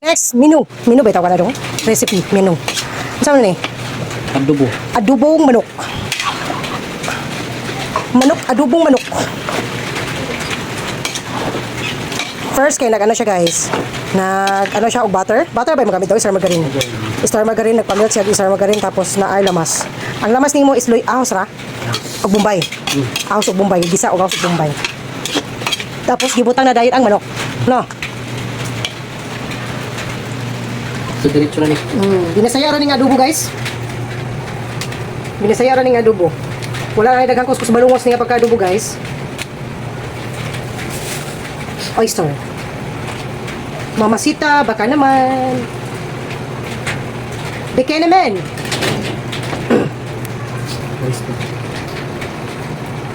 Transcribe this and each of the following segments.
Next, menu. Menu ba ito ka na dong? Recipe, menu. Saan na ni? Adobo. Adobong manok. Adobong manok. First, kaya nag-ano siya guys. Nag-ano siya og butter. Butter ba yung magamit daw? Star margarine. Star margarine, nagpamilk siya star margarine, tapos na ay lamas. Ang lamas ni mo is loy ahos ra. Og Bombay. Ahos og Bombay. Gisa og ahos og Bombay. Tapos, gibutang na dayot ang manok. No? So, diretso na ni. Binasaya rin ng adobo guys. Binasaya rin ng adobo. Wala na daghang kuskus balungos niya pagka-adobo guys. Oyster. Mamasita, baka naman. Beke naman.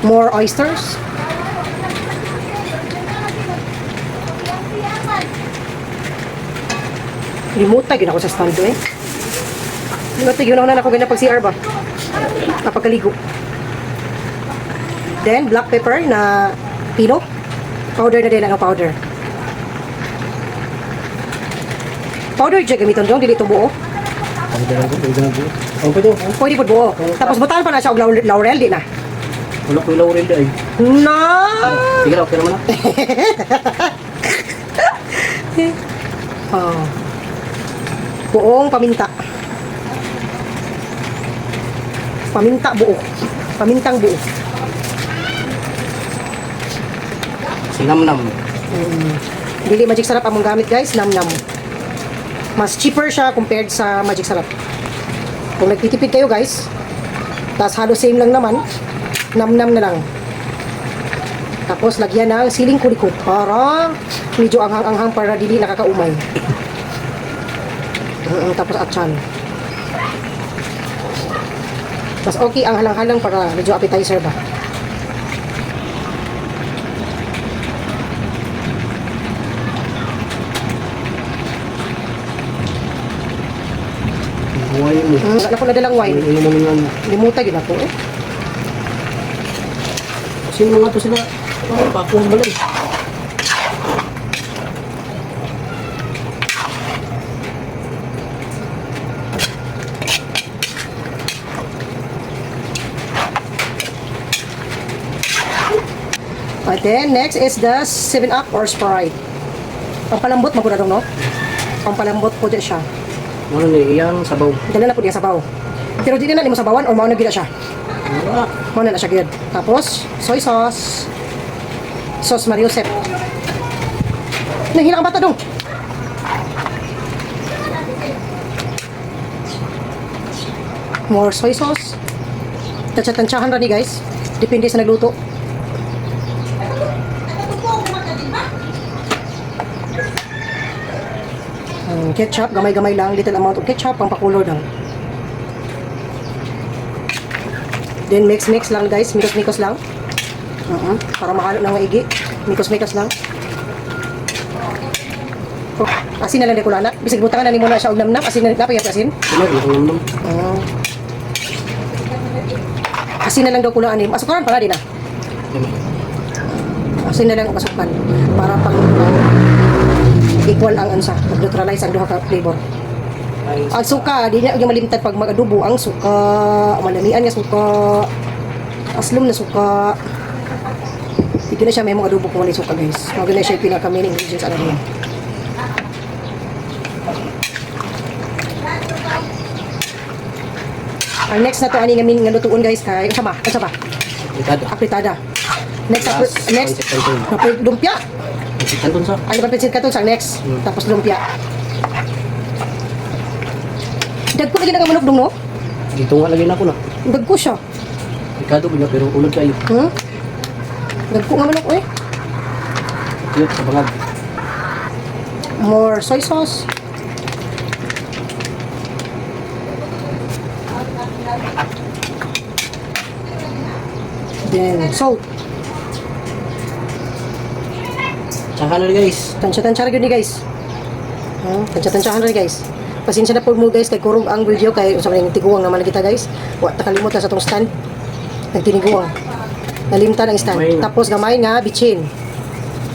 More oysters. Limuta, gina ko sa stand eh. Limuta, gina ko na ako ganyan pag CR ba? Kapagkaligo. Then, black pepper na pino. Powder na din ang powder. Powder dyan gamiton dong, dili ito buo. Pwede po buo. Tapos butahan pa na siya og laurel, di na. Wala ko yung laurel ay. Na! Sige na, okay naman na. Oh. Buong paminta. Paminta buo. Pamintang buo. Sinamnam. Dili Magic Sarap among gamit guys, nam-nam. Mas cheaper siya compared sa Magic Sarap. Kung nagtitipid kayo guys, tas halos same lang naman, nam-nam na lang. Tapos lagyan ng siling kulikot para medyo anghang-anghang para dili nakakaumay. Tapos atchan. Mas okay ang halang-halang para medyo appetizer ba. Wine mo. Wala ko na dalang wine. Ano mo nga. Limuta gina ko eh. Sino nga to sila? Pakong balay. And then, next is the 7-Up or Sprite. Pampalambot, maguna dong, no? Pampalambot po din siya. Ano ni iyang sabaw. Dala na po niya sabaw. Pero di na mo sabawan or mauna gila siya. Wala. Mauna na siya good. Tapos, soy sauce. Sauce Mariosep. Nahila ang bata dong. More soy sauce. Tansya-tansyahan rin guys. Depende sa nagluto. Ketchup, gamay-gamay lang, little amount of ketchup, pang pakulor lang. Then mix-mix lang guys, mikos-mikos lang. Para makalo ng maigi. Mikos-mikos lang. Oh, asin na lang di ko lana. Bisig butangan na ni muna siya og namnam. Asin na napay asin. Ano yung namnam? Asin na lang daw kulaan ni. Asukaran pala din ah. Asin na lang og asukan para pang equal ang ansa, pag-neutralize ang duha ka flavor. Ang suka, di niya yung malimtad pag mag-adobo. Ang suka, malamian nga suka, aslom na suka. Hindi na siya may mga adobo kung wala suka guys. Maganda siya yung pinaka-main ingredients ano rin. Ang next na to, ani nga min nga lutuon guys, kay, ang sama? Apritada. Next, lumpia. Kanton sa. Ay, papansin ka to sa next. Tapos lumpia. Dagko lagi na manok dong, no? Dito nga lagay na ako na. Dagko siya. Ikado bina pero ulod kayo. Dagko nga manok, eh. Cute sa bangag. More soy sauce. Then, salt. Tsaka na rin guys. Tansya-tansya rin yun guys. Tansya-tansyahan rin guys. Pasensya na po mo guys, kay kurog ang video, kay usap na yung tiguang naman kita guys. Takalimot na sa itong stand. Nagtiniguang. Nalimtan ang stand. May... Tapos gamay nga, bitchin.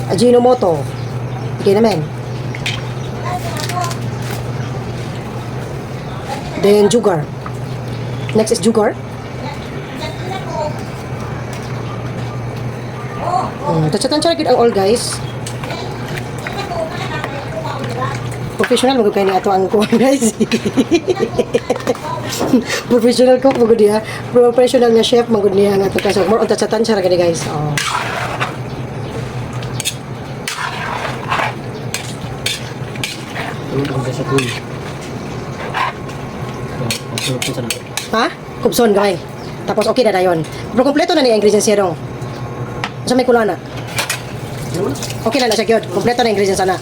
Ajinomoto. Okay naman. Then jugar. Next is jugar. Tansya gid ang all guys. Professional mo kayo ni ato ang kuha guys. Professional cook mo gud niya. Professional nga chef mo gud niya nga to kaso more on tansya ra gani guys. Oh. Tulog ang sa tuloy. Tulog po sana. Ha? Kubson gamay. Tapos okay na dayon. Pero kompleto na ni ingredients niya dong. Sa may kulana. Okay na siya gyud. Kompleto na ingredients sana.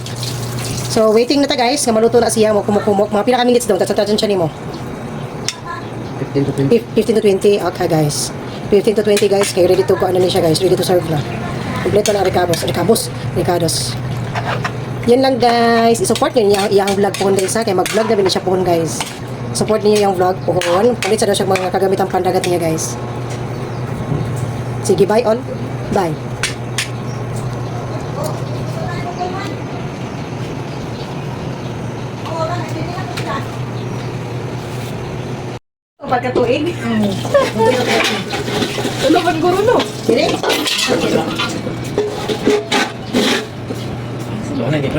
So waiting na ta guys, nga maluto na siya mo kumukumok. Mga pila ka minutes daw tatatan siya nimo. 15 to 20. 15 to 20. Okay guys. 15 to 20 guys. Kaya ready to go ano ni siya guys. Ready to serve na. Kompleto na Ricados. Yan lang guys. I-support niyo iyang vlog po guys ha. Kaya mag-vlog na din siya po guys. Support niyo yung vlog po. Palit sa daw siya mga kagamitang pandagat niya guys. Sige, bye all. Bye. Pagkatuig. Ano ba guro no? Dire? So, ano yung